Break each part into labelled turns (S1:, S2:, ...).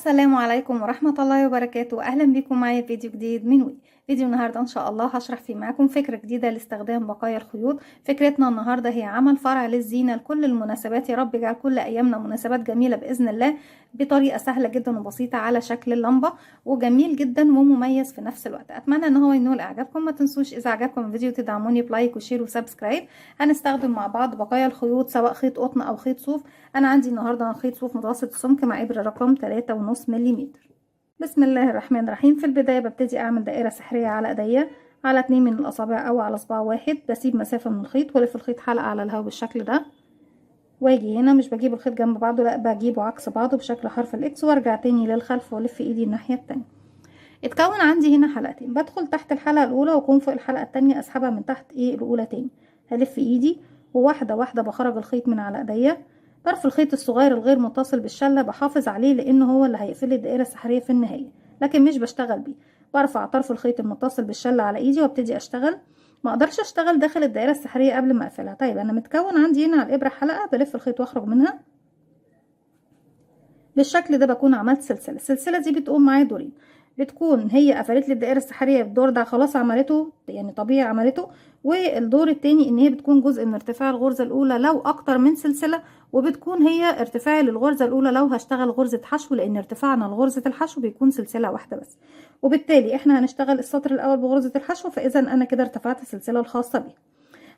S1: السلام عليكم ورحمة الله وبركاته. أهلا بكم معايا في فيديو جديد من وي. فيديو النهاردة إن شاء الله هشرح فيه معاكم فكرة جديدة لاستخدام بقايا الخيوط. فكرتنا النهاردة هي عمل فرع للزينة لكل المناسبات. يا رب يجعل كل أيامنا مناسبات جميلة بإذن الله، بطريقة سهلة جدا وبسيطة على شكل اللمبة، وجميل جدا ومميز في نفس الوقت. أتمنى إن هو ينول إعجابكم. ما تنسوش إذا عجبكم الفيديو تدعموني بلايك وشير وسبسكرايب. هنستخدم مع بعض بقايا الخيوط سواء خيط قطن أو خيط صوف. أنا عندي النهاردة خيط صوف متوسط السمك مع إبرة رقم 3.5 ملم. بسم الله الرحمن الرحيم. في البداية ببتدي اعمل دائرة سحرية على ايديا، على 2 من الاصابع او على صباع واحد. بسيب مسافة من الخيط والف الخيط حلقة على الهواء بالشكل ده، واجي هنا مش بجيب الخيط جنب بعضه، لا بجيبه عكس بعضه بشكل حرف الاكس، وارجع تاني للخلف والف ايدي الناحية التانية. اتكون عندي هنا حلقتين، بدخل تحت الحلقة الاولى واكون فوق الحلقة التانية اسحبها من تحت الاولى تاني. هلف ايدي وواحدة واحدة بخرج الخيط من على ايديا. طرف الخيط الصغير الغير متصل بالشلة بحافظ عليه لانه هو اللي هيقفل الدائرة السحرية في النهاية، لكن مش بشتغل بيه. برفع طرف الخيط المتصل بالشلة على ايدي وابتدي اشتغل. ما اقدرش اشتغل داخل الدائرة السحرية قبل ما اقفلها. طيب انا متكون عندي هنا على الابرة حلقة، بلف الخيط واخرج منها بالشكل ده. بكون عملت سلسلة. السلسلة دي بتقوم معايا دورين، بتكون هي قفلت لي الدائرة السحرية، الدور ده خلاص عملته يعني طبيعي عملته، والدور التاني ان هي بتكون جزء من ارتفاع الغرزة الاولى لو اكتر من سلسلة، وبتكون هي ارتفاعي للغرزة الاولى لو هشتغل غرزة حشو، لان ارتفاعنا لغرزة الحشو بيكون سلسلة واحدة بس. وبالتالي احنا هنشتغل السطر الاول بغرزة الحشو، فاذا انا كده ارتفعت السلسلة الخاصة بيها.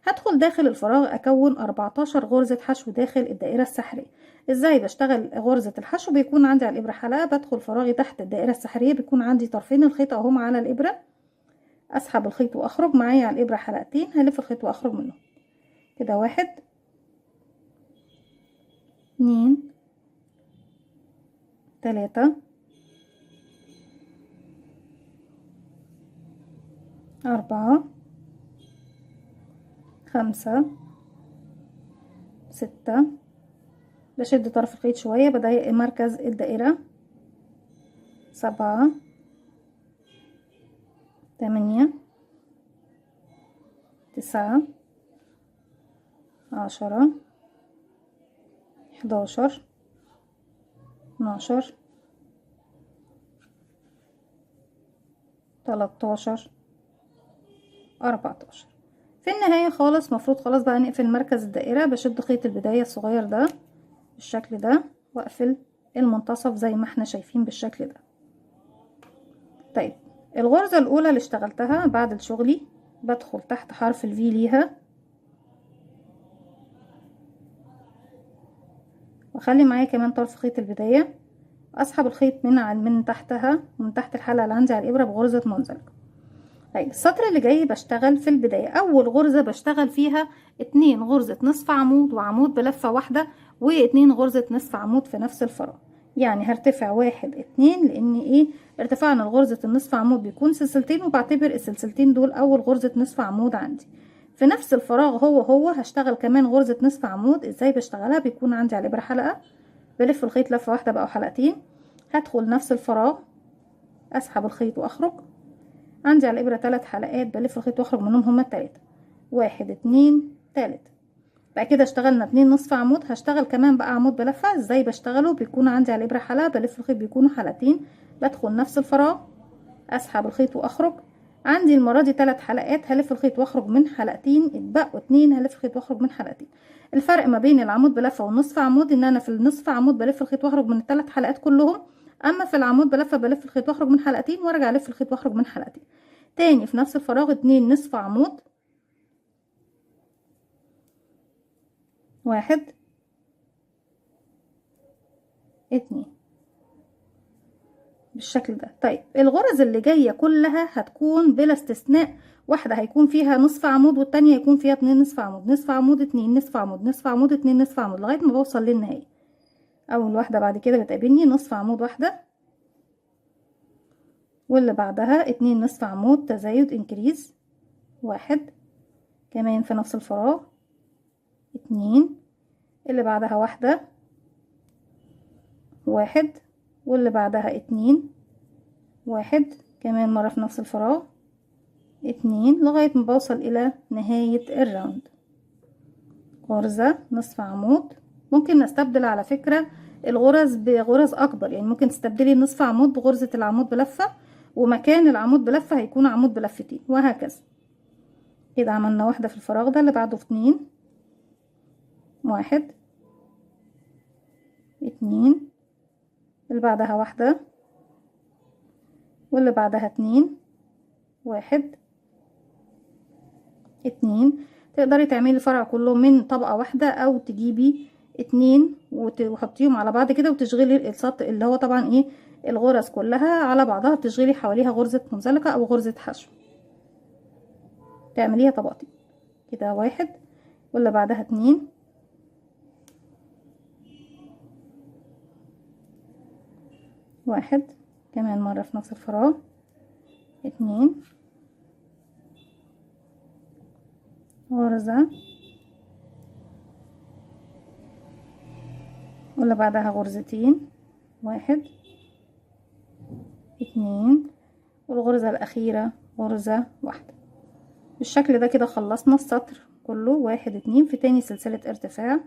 S1: هدخل داخل الفراغ اكون 14 غرزة حشو داخل الدائرة السحرية. ازاي بشتغل غرزة الحشو؟ بيكون عندي على الابرة حلقة، بدخل فراغي تحت الدائرة السحرية، بيكون عندي طرفين الخيط اهم على الابرة، اسحب الخيط واخرج معايا على الابرة حلقتين، هلف الخيط واخرج منهم كده. 1 2 3 4 5 6. بشد طرف الخيط شوية بضيق مركز الدائرة. 7 8 9 10 11 12 13 14. في النهاية خالص مفروض خلاص بقى نقفل مركز الدائرة. بشد خيط البداية الصغير ده بالشكل ده واقفل المنتصف زي ما احنا شايفين بالشكل ده. طيب الغرزة الاولى اللي اشتغلتها بعد شغلي بدخل تحت حرف الفي ليها، واخلي معايا كمان طرف خيط البداية، اسحب الخيط من تحتها، من تحت الحلقة اللي عندي على الابرة بغرزة منزلقة. طيب السطر اللي جاي بشتغل في البداية اول غرزة بشتغل فيها 2 غرزة نصف عمود وعمود بلفة واحدة، و2 غرزة نصف عمود في نفس الفراغ. يعني هرتفع 1 2 لان ارتفاعنا لغرزة النصف عمود بيكون سلسلتين، وبعتبر السلسلتين دول اول غرزة نصف عمود عندي. في نفس الفراغ هو هشتغل كمان غرزة نصف عمود. ازاي بشتغلها؟ بيكون عندي على الابرة حلقة، بلف الخيط لفة واحدة بقى حلقتين، هدخل نفس الفراغ اسحب الخيط واخرج. عندي على الابرة 3 حلقات، بلف الخيط واخرج منهم هما التلاتة. 1 2 3. بقى كده اشتغلنا 2 نصف عمود. هشتغل كمان بقى عمود بلفة. ازاي بشتغله؟ بيكون عندي على الابرة حلقة، بلف الخيط بيكونوا حلقتين، بدخل نفس الفراغ اسحب الخيط واخرج. عندي المرة دي 3 حلقات، هلف الخيط واخرج من حلقتين، اتبقوا 2 هلف الخيط واخرج من حلقتين. الفرق ما بين العمود بلفة والنصف عمود ان انا في النصف عمود بلف الخيط واخرج من ال3 حلقات كلهم، اما في العمود بلفة بلف الخيط واخرج من حلقتين وارجع الف الخيط واخرج من حلقتين تاني في نفس الفراغ. 2 نصف عمود، 1 2 بالشكل ده. طيب الغرز اللي جاية كلها هتكون بلا استثناء واحدة هيكون فيها نصف عمود، والتانية هيكون فيها 2 نصف عمود، نصف عمود 2 نصف عمود، نصف عمود 2 نصف عمود، لغاية ما بوصل للنهاية. اول واحدة بعد كده بتقابلني نصف عمود واحدة، واللي بعدها 2 نصف عمود تزايد انكريز، 1 كمان في نفس الفراغ 2، اللي بعدها واحدة 1، واللي بعدها 2 1 كمان مرة في نفس الفراغ 2، لغاية ما بوصل الى نهاية الراوند. غرزة نصف عمود. ممكن نستبدل على فكرة الغرز بغرز اكبر، يعني ممكن تستبدلي نصف عمود بغرزة العمود بلفة، ومكان العمود بلفة هيكون عمود بلفتين، وهكذا. كده عملنا واحدة في الفراغ ده، اللي بعده 2 1 2، اللي بعدها واحدة، واللي بعدها 2 1 2. تقدري تعملي الفرع كله من طبقة واحدة، او تجيبي 2 وتحطيهم على بعض كده، وتشغلي السطح اللي هو طبعا ايه الغرز كلها على بعضها، تشغلي حواليها غرزة منزلقة او غرزة حشو، تعمليها طبقتين كده. 1 واللي بعدها 2 1، كمان مرة في نفس الفراغ 2 غرزة، واللي بعدها غرزتين 1 2، والغرزة الأخيرة غرزة واحدة. بالشكل ده كده خلصنا السطر كله. 1 2 في تاني سلسلة ارتفاع،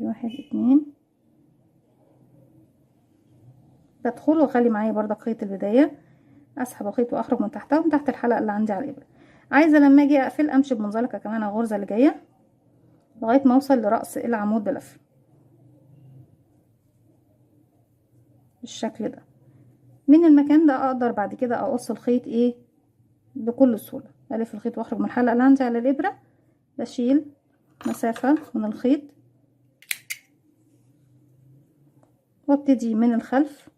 S1: 1 2 بدخل واخلي معايا برضك خيط البداية، اسحب الخيط واخرج من تحتها، من تحت الحلقة اللي عندي على الابرة. عايزة لما اجي اقفل امشي بمنزلقة كمان على الغرزة اللي جاية لغاية ما اوصل لرأس العمود بلف بالشكل ده. من المكان ده اقدر بعد كده اقص الخيط ايه بكل سهولة. الف الخيط واخرج من الحلقة اللي عندي على الابرة، بشيل مسافة من الخيط وابتدي من الخلف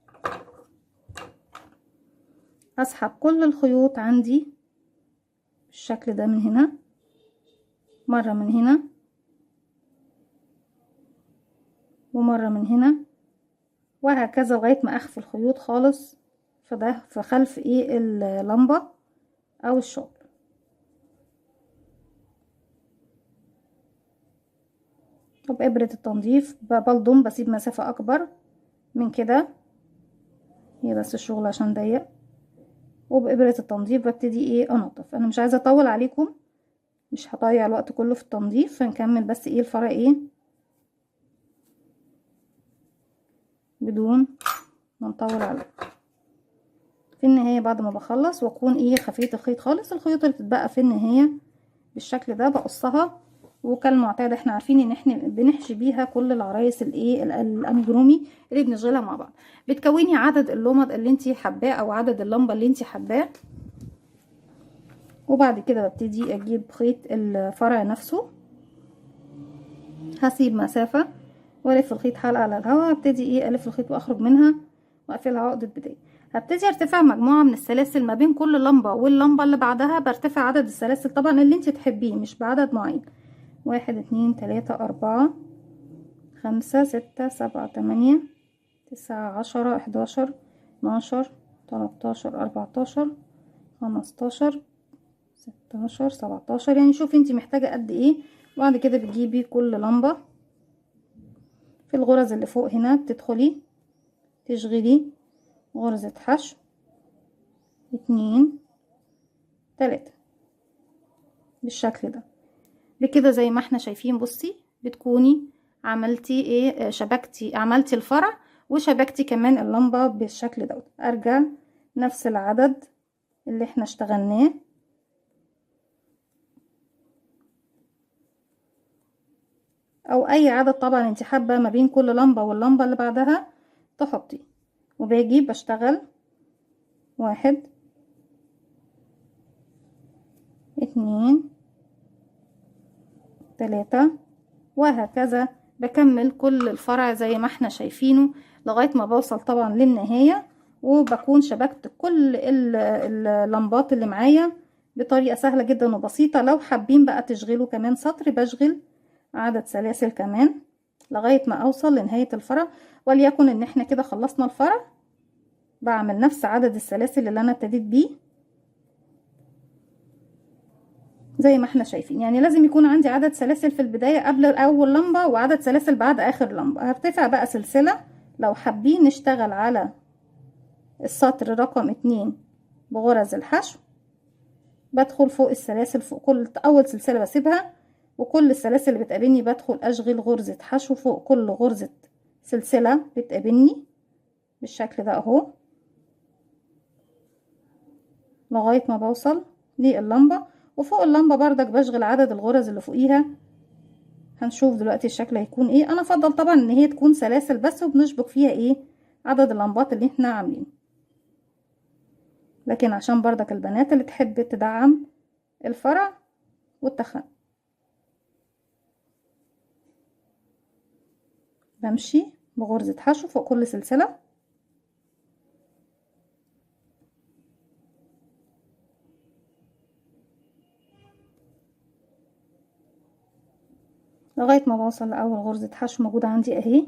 S1: اسحب كل الخيوط عندي بالشكل ده، من هنا مرة، من هنا ومرة من هنا، وهكذا لغاية ما اخفي الخيوط خالص فده في خلف ايه اللمبة او الشغل. وبإبرة التنظيف بلضم، بسيب مسافة اكبر من كده، هي بس الشغل عشان ضيق. وبإبرة التنظيف ببتدي ايه انضف. انا مش عايزة اطول عليكم، مش هضيع الوقت كله في التنظيف، فنكمل بس ايه الفرع ايه بدون ما نطول عليه. في النهاية بعد ما بخلص واكون ايه خفيت الخيط خالص، الخيوط اللي بتتبقى في النهاية بالشكل ده بقصها، وكالمعتاد احنا عارفين ان احنا بنحشي بيها كل العرايس الايه الامجرومي اللي بنشغلها مع بعض. بتكوني عدد اللمض اللي انتي حباه او عدد اللمبه اللي انتي حباه، وبعد كده ببتدي اجيب خيط الفرع نفسه، هسيب مسافه والف الخيط حلقه على الهواء، هبتدي ايه الف الخيط واخرج منها واقفلها عقده بدايه. هبتدي ارتفع مجموعه من السلاسل ما بين كل لمبه واللمبه اللي بعدها، برتفع عدد السلاسل طبعا اللي انتي تحبيه مش بعدد معين. 1 2 3 4 5 6 7 8 9 10 11 12 13 14 15 16 17، يعني شوفي انتي محتاجة قد ايه. وبعد كده بتجيبي كل لمبة في الغرز اللي فوق هنا، بتدخلي تشغلي غرزة حشو 2 3 بالشكل ده. بكده زي ما احنا شايفين، بصي بتكوني عملتي ايه شبكتي، عملتي الفرع وشبكتي كمان اللمبة بالشكل دوت. ارجع نفس العدد اللي احنا اشتغلناه، او اي عدد طبعا انت حابة ما بين كل لمبة واللمبة اللي بعدها تحطي. وباجي بشتغل 1 2 3 وهكذا. بكمل كل الفرع زي ما احنا شايفينه لغاية ما بوصل طبعا للنهاية، وبكون شبكت كل اللمبات اللي معايا بطريقة سهلة جدا وبسيطة. لو حابين بقى تشغلوا كمان سطر، بشغل عدد سلاسل كمان لغاية ما اوصل لنهاية الفرع. وليكن ان احنا كده خلصنا الفرع، بعمل نفس عدد السلاسل اللي انا ابتديت بيه زي ما احنا شايفين. يعني لازم يكون عندي عدد سلاسل في البداية قبل اول لمبة، وعدد سلاسل بعد اخر لمبة. هرتفع بقى سلسلة. لو حابين نشتغل على السطر رقم 2 بغرز الحشو، بدخل فوق السلاسل، فوق كل اول سلسلة بسيبها وكل السلاسل اللي بتقابلني بدخل اشغل غرزة حشو فوق كل غرزة سلسلة بتقابلني بالشكل ده اهو، لغاية ما بوصل لللمبة. وفوق اللمبة بردك بشغل عدد الغرز اللي فوقيها. هنشوف دلوقتي الشكل هيكون ايه. انا افضل طبعا ان هي تكون سلاسل بس، وبنشبك فيها ايه عدد اللمبات اللي احنا عاملينه، لكن عشان بردك البنات اللي تحب تدعم الفرع والتخن بمشي بغرزة حشو فوق كل سلسلة لغاية ما بوصل لأول غرزة حشو موجودة عندي اهي،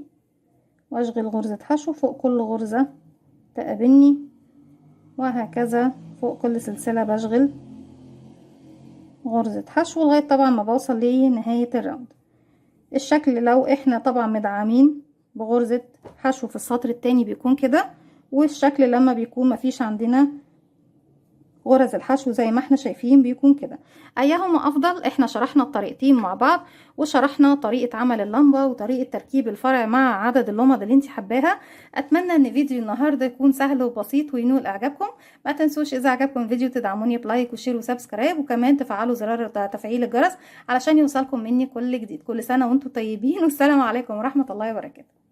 S1: واشغل غرزة حشو فوق كل غرزة تقابلني، وهكذا فوق كل سلسلة بشغل غرزة حشو لغاية طبعا ما بوصل لنهاية الراوند. الشكل لو احنا طبعا مدعمين بغرزة حشو في السطر التاني بيكون كده، والشكل لما بيكون مفيش عندنا غرز الحشو زي ما احنا شايفين بيكون كده. ايهما افضل؟ احنا شرحنا الطريقتين مع بعض، وشرحنا طريقة عمل اللمبة وطريقة تركيب الفرع مع عدد اللمض اللي انت حباها. اتمنى ان فيديو النهاردة يكون سهل وبسيط وينول اعجابكم. ما تنسوش اذا عجبكم الفيديو تدعموني بلايك وشير وسبسكرايب، وكمان تفعلوا زرار تفعيل الجرس علشان يوصلكم مني كل جديد. كل سنة وانتم طيبين، والسلام عليكم ورحمة الله وبركاته.